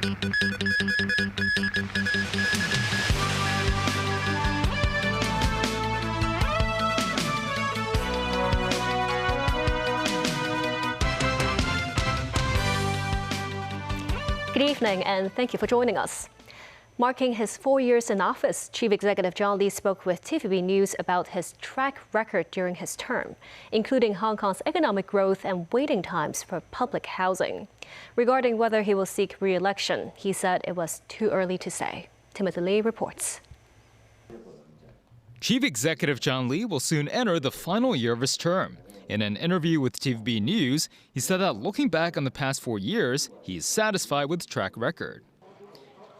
Good evening and thank you for joining us. Marking his 4 years in office, Chief Executive JUN spoke with TVB News about his track record during his term, including Hong Kong's economic growth and waiting times for public housing. Regarding whether he will seek re-election, he said it was too early to say. Timothy Lee reports. Chief Executive JUN will soon enter the final year of his term. In an interview with TVB News, he said that looking back on the past 4 years, he is satisfied with his track record.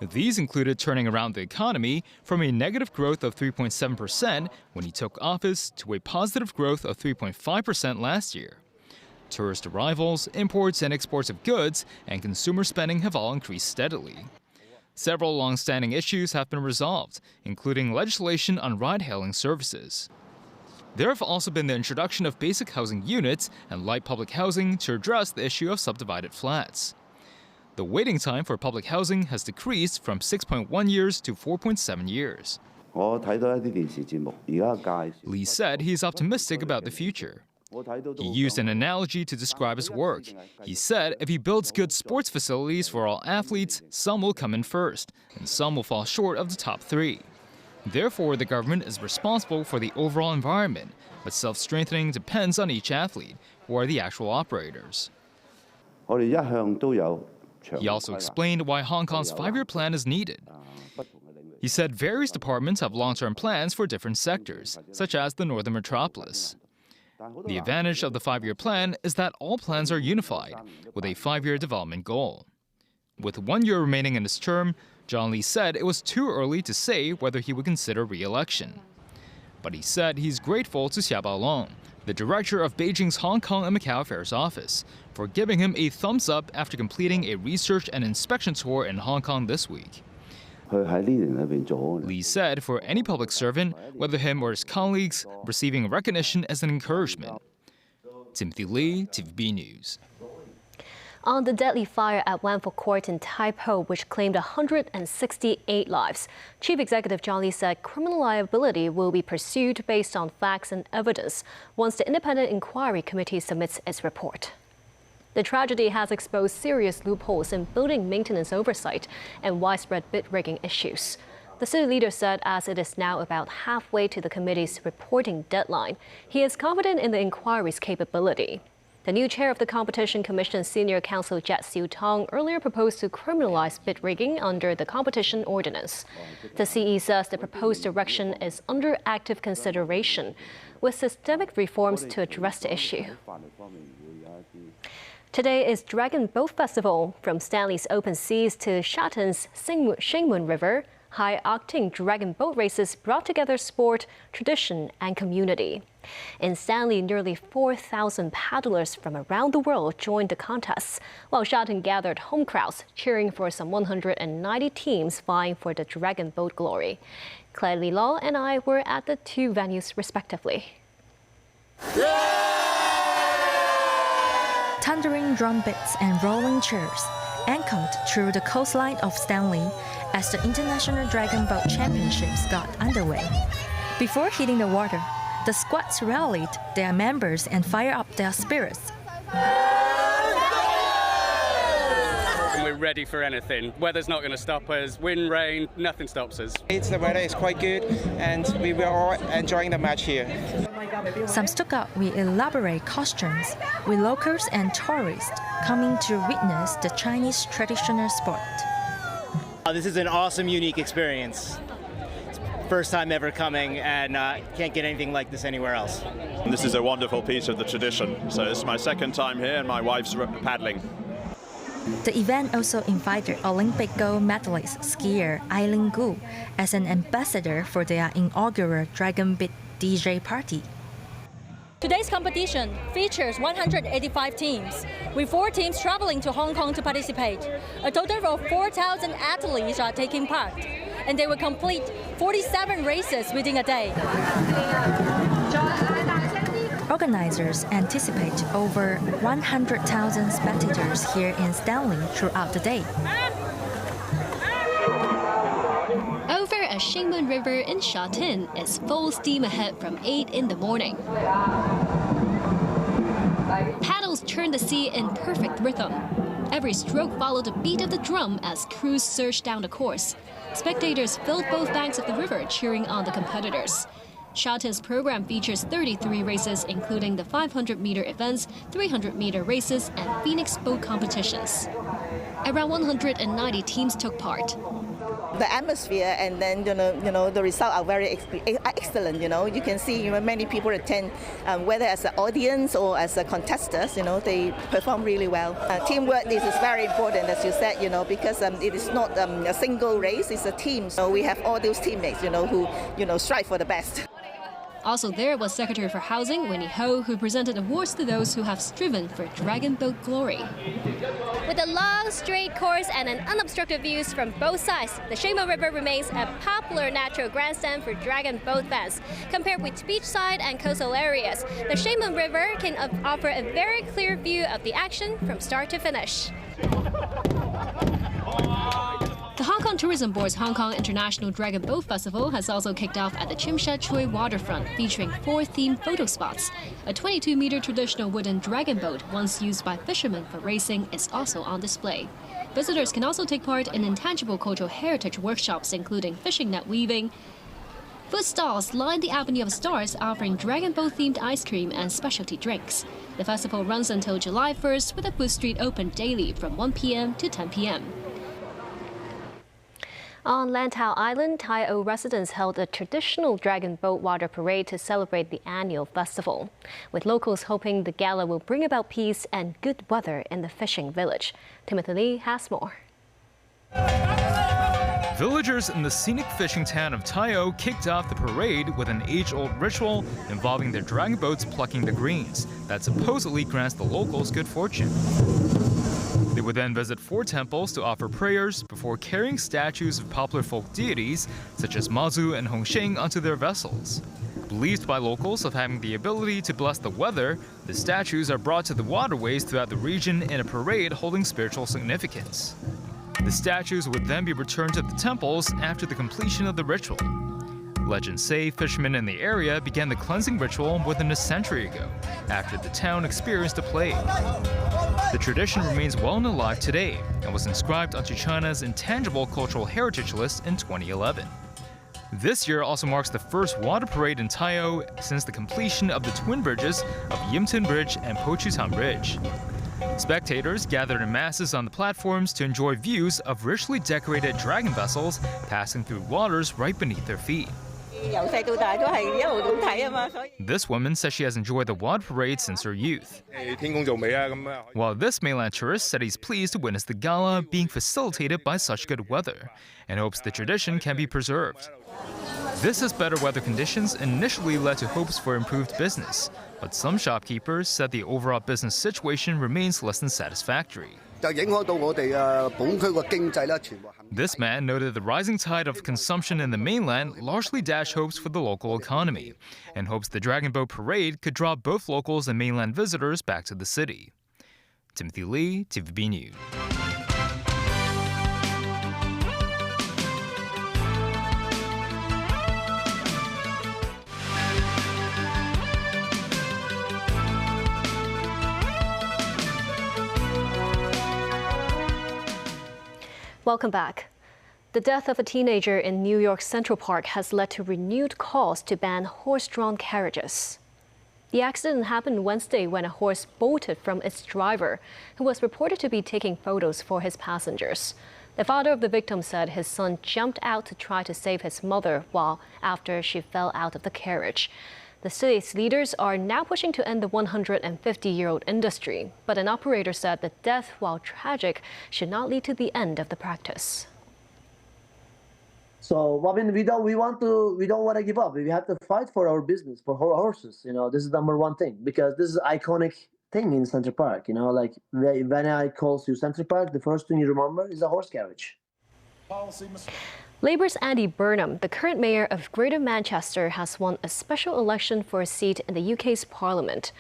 These included turning around the economy from a negative growth of 3.7% when he took office to a positive growth of 3.5% last year. Tourist arrivals, imports and exports of goods, and consumer spending have all increased steadily. Several long-standing issues have been resolved, including legislation on ride-hailing services. There have also been the introduction of basic housing units and light public housing to address the issue of subdivided flats. The waiting time for public housing has decreased from 6.1 years to 4.7 years. Lee said he is optimistic about the future. He used an analogy to describe his work. He said if he builds good sports facilities for all athletes, some will come in first, and some will fall short of the top 3. Therefore, the government is responsible for the overall environment, but self-strengthening depends on each athlete, who are the actual operators. He also explained why Hong Kong's 5-year plan is needed. He said various departments have long-term plans for different sectors, such as the Northern Metropolis. The advantage of the 5-year plan is that all plans are unified, with a 5-year development goal. With 1 year remaining in his term, JUN said it was too early to say whether he would consider re-election. But he said he's grateful to Xia Baolong, the director of Beijing's Hong Kong and Macau Affairs Office, for giving him a thumbs up after completing a research and inspection tour in Hong Kong this week. Lee said for any public servant, whether him or his colleagues, receiving recognition is an encouragement. Timothy Lee, TVB News. On the deadly fire at Wanful Court in Tai O, which claimed 168 lives, Chief Executive JUN said criminal liability will be pursued based on facts and evidence once the Independent Inquiry Committee submits its report. The tragedy has exposed serious loopholes in building maintenance oversight and widespread bid rigging issues. The city leader said as it is now about halfway to the committee's reporting deadline, he is confident in the inquiry's capability. The new chair of the Competition Commission, Senior Counsel Jet Siu Tong, earlier proposed to criminalize bid rigging under the competition ordinance. The CE says the proposed direction is under active consideration, with systemic reforms to address the issue. Today is Dragon Boat Festival. From Stanley's Open Seas to Shatton's Shingmun River, high-octane dragon boat races brought together sport, tradition, and community. In Stanley, nearly 4,000 paddlers from around the world joined the contests, while Shatton gathered home crowds cheering for some 190 teams vying for the dragon boat glory. Claire Lee Law and I were at the 2 venues respectively. Thundering drum beats and rolling cheers echoed through the coastline of Stanley as the International Dragon Boat Championships got underway. Before hitting the water, the squads rallied their members and fired up their spirits. We're ready for anything. Weather's not going to stop us. Wind, rain, nothing stops us. The weather is quite good and we were all enjoying the match here. Some stuck out with elaborate costumes, with locals and tourists coming to witness the Chinese traditional sport. This is an awesome, unique experience. First time ever coming, and can't get anything like this anywhere else. This is a wonderful piece of the tradition. So it's my second time here, and my wife's paddling. The event also invited Olympic gold medalist skier Eileen Gu as an ambassador for their inaugural Dragon Beat DJ party. Today's competition features 185 teams, with 4 teams traveling to Hong Kong to participate. A total of 4,000 athletes are taking part, and they will complete 47 races within a day. Organizers anticipate over 100,000 spectators here in Stanley throughout the day. Shanmun River in Sha Tin is full steam ahead from 8 in the morning. Paddles churn the sea in perfect rhythm. Every stroke followed the beat of the drum as crews surged down the course. Spectators filled both banks of the river cheering on the competitors. Sha Tin's program features 33 races, including the 500-meter events, 300-meter races, and Phoenix boat competitions. Around 190 teams took part. The atmosphere and then the results are very excellent. You can see many people attend, whether as an audience or as a contestants. They perform really well. Teamwork is very important, as you said. Because it is not a single race; it's a team. So we have all those teammates, who strive for the best. Also there was Secretary for Housing Winnie Ho, who presented awards to those who have striven for dragon boat glory. With a long, straight course and an unobstructed views from both sides, the Shanmun River remains a popular natural grandstand for dragon boat fans. Compared with beachside and coastal areas, the Shanmun River can offer a very clear view of the action from start to finish. The Hong Kong Tourism Board's Hong Kong International Dragon Boat Festival has also kicked off at the Tsim Sha Tsui waterfront, featuring 4 themed photo spots. A 22-meter traditional wooden dragon boat, once used by fishermen for racing, is also on display. Visitors can also take part in intangible cultural heritage workshops, including fishing net weaving. Food stalls line the Avenue of Stars, offering dragon boat-themed ice cream and specialty drinks. The festival runs until July 1st, with the food street open daily from 1 p.m. to 10 p.m. On Lantau Island, Tai O residents held a traditional dragon boat water parade to celebrate the annual festival, with locals hoping the gala will bring about peace and good weather in the fishing village. Timothy Lee has more. Villagers in the scenic fishing town of Tai O kicked off the parade with an age-old ritual involving their dragon boats plucking the greens that supposedly grants the locals good fortune. They would then visit 4 temples to offer prayers before carrying statues of popular folk deities such as Mazu and Hongsheng onto their vessels. Believed by locals of having the ability to bless the weather, the statues are brought to the waterways throughout the region in a parade holding spiritual significance. The statues would then be returned to the temples after the completion of the ritual. Legends say fishermen in the area began the cleansing ritual more than a century ago, after the town experienced a plague. The tradition remains well and alive today and was inscribed onto China's intangible cultural heritage list in 2011. This year also marks the first water parade in Tai O since the completion of the twin bridges of Yimton Bridge and Pochutan Bridge. Spectators gathered in masses on the platforms to enjoy views of richly decorated dragon vessels passing through waters right beneath their feet. This woman says she has enjoyed the water parade since her youth. While this mainland tourist said he's pleased to witness the gala being facilitated by such good weather and hopes the tradition can be preserved. This as better weather conditions initially led to hopes for improved business, but some shopkeepers said the overall business situation remains less than satisfactory. This man noted the rising tide of consumption in the mainland largely dashed hopes for the local economy, and hopes the Dragon Boat Parade could draw both locals and mainland visitors back to the city. Timothy Lee, TVB News. Welcome back. The death of a teenager in New York Central Park has led to renewed calls to ban horse-drawn carriages. The accident happened Wednesday when a horse bolted from its driver, who was reported to be taking photos for his passengers. The father of the victim said his son jumped out to try to save his mother after she fell out of the carriage. The city's leaders are now pushing to end the 150-year-old industry, but an operator said the death, while tragic, should not lead to the end of the practice. So, I mean, we don't want to give up. We have to fight for our business, for our horses. This is number one thing, because this is an iconic thing in Central Park. Like when I call you Central Park, the first thing you remember is a horse carriage. Labour's Andy Burnham, the current mayor of Greater Manchester, has won a special election for a seat in the UK's Parliament.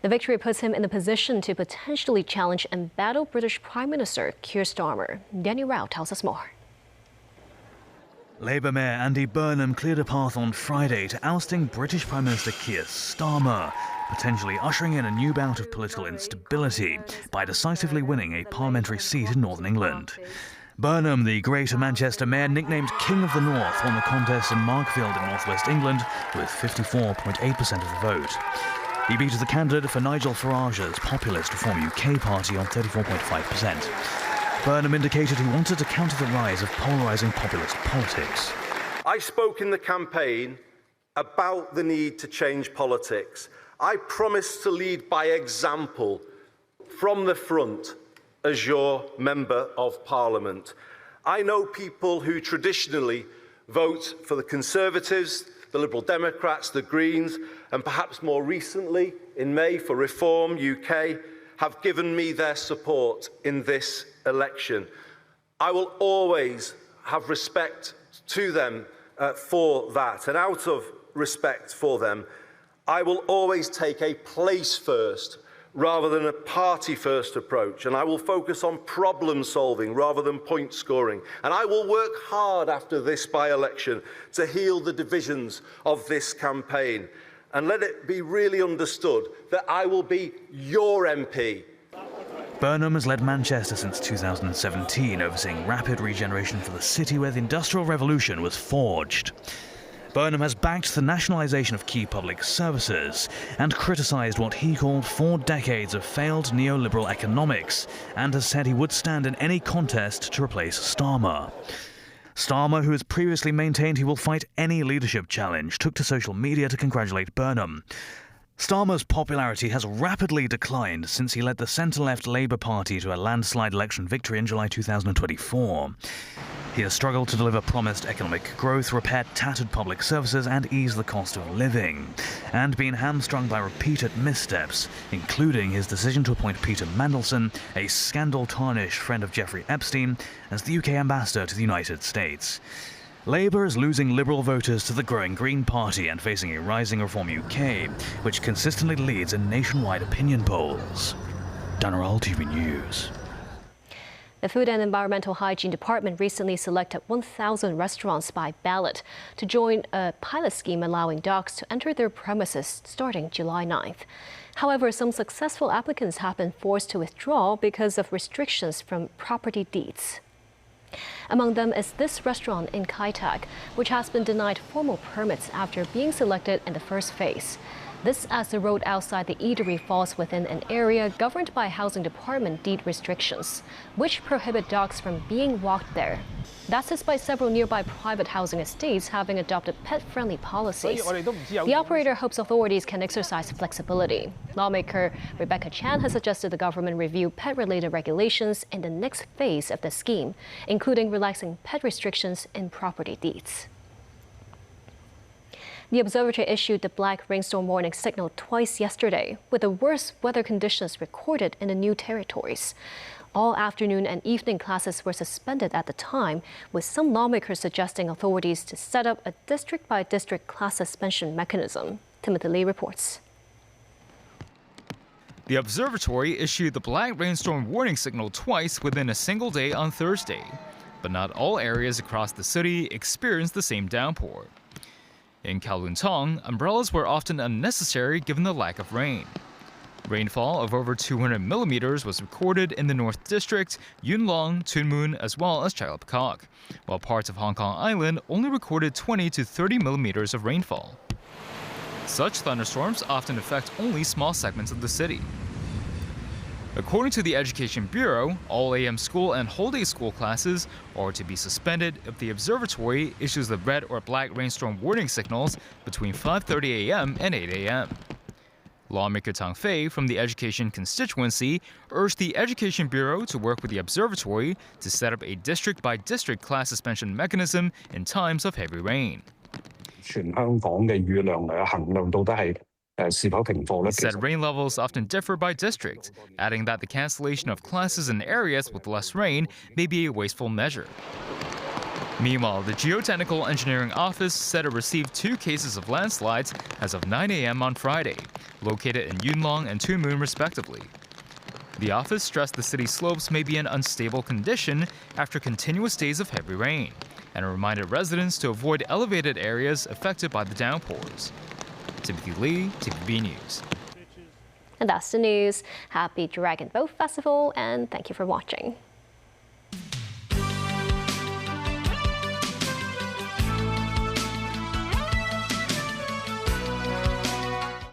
The victory puts him in the position to potentially challenge embattled British Prime Minister Keir Starmer. Danny Rao tells us more. Labour Mayor Andy Burnham cleared a path on Friday to ousting British Prime Minister Keir Starmer, potentially ushering in a new bout of political instability by decisively winning a parliamentary seat in Northern England. Burnham, the Greater Manchester Mayor nicknamed King of the North, won the contest in Markfield in northwest England with 54.8% of the vote. He beat the candidate for Nigel Farage's populist Reform UK party on 34.5%. Burnham indicated he wanted to counter the rise of polarising populist politics. I spoke in the campaign about the need to change politics. I promised to lead by example from the front as your Member of Parliament. I know people who traditionally vote for the Conservatives, the Liberal Democrats, the Greens, and perhaps more recently, in May, for Reform UK, have given me their support in this election. I will always have respect to them for that, and out of respect for them, I will always take a place first rather than a party first approach, and I will focus on problem solving rather than point scoring, and I will work hard after this by-election to heal the divisions of this campaign, and let it be really understood that I will be your MP. Burnham has led Manchester since 2017, overseeing rapid regeneration for the city where the Industrial Revolution was forged. Burnham has backed the nationalisation of key public services and criticised what he called 4 decades of failed neoliberal economics, and has said he would stand in any contest to replace Starmer. Starmer, who has previously maintained he will fight any leadership challenge, took to social media to congratulate Burnham. Starmer's popularity has rapidly declined since he led the centre-left Labour Party to a landslide election victory in July 2024. He has struggled to deliver promised economic growth, repair tattered public services and ease the cost of living, and been hamstrung by repeated missteps, including his decision to appoint Peter Mandelson, a scandal-tarnished friend of Jeffrey Epstein, as the UK ambassador to the United States. Labour is losing Liberal voters to the growing Green Party and facing a rising Reform UK, which consistently leads in nationwide opinion polls. Danaral TV News. The Food and Environmental Hygiene Department recently selected 1,000 restaurants by ballot to join a pilot scheme allowing dogs to enter their premises starting July 9th. However, some successful applicants have been forced to withdraw because of restrictions from property deeds. Among them is this restaurant in Kai Tak, which has been denied formal permits after being selected in the first phase. This as the road outside the eatery falls within an area governed by Housing Department deed restrictions, which prohibit dogs from being walked there. That's despite several nearby private housing estates having adopted pet-friendly policies. The operator hopes authorities can exercise flexibility. Lawmaker Rebecca Chan has suggested the government review pet-related regulations in the next phase of the scheme, including relaxing pet restrictions in property deeds. The observatory issued the black rainstorm warning signal twice yesterday, with the worst weather conditions recorded in the new territories. All afternoon and evening classes were suspended at the time, with some lawmakers suggesting authorities to set up a district-by-district class suspension mechanism. Timothy Lee reports. The observatory issued the black rainstorm warning signal twice within a single day on Thursday, but not all areas across the city experienced the same downpour. In Kowloon Tong, umbrellas were often unnecessary given the lack of rain. Rainfall of over 200 millimeters was recorded in the North District, Yuen Long, Tuen Mun, as well as Chai Lap Kok, while parts of Hong Kong Island only recorded 20 to 30 millimeters of rainfall. Such thunderstorms often affect only small segments of the city. According to the Education Bureau, all AM school and whole-day school classes are to be suspended if the observatory issues the red or black rainstorm warning signals between 5:30 a.m. and 8 a.m. Lawmaker Tang Fei from the Education constituency urged the Education Bureau to work with the observatory to set up a district-by-district class suspension mechanism in times of heavy rain. He said rain levels often differ by district, adding that the cancellation of classes in areas with less rain may be a wasteful measure. Meanwhile, the Geotechnical Engineering Office said it received 2 cases of landslides as of 9 a.m. on Friday, located in Yuen Long and Tuen Mun respectively. The office stressed the city's slopes may be in unstable condition after continuous days of heavy rain, and reminded residents to avoid elevated areas affected by the downpours. Timothy Lee, TVB News. And that's the news. Happy Dragon Boat Festival, and thank you for watching.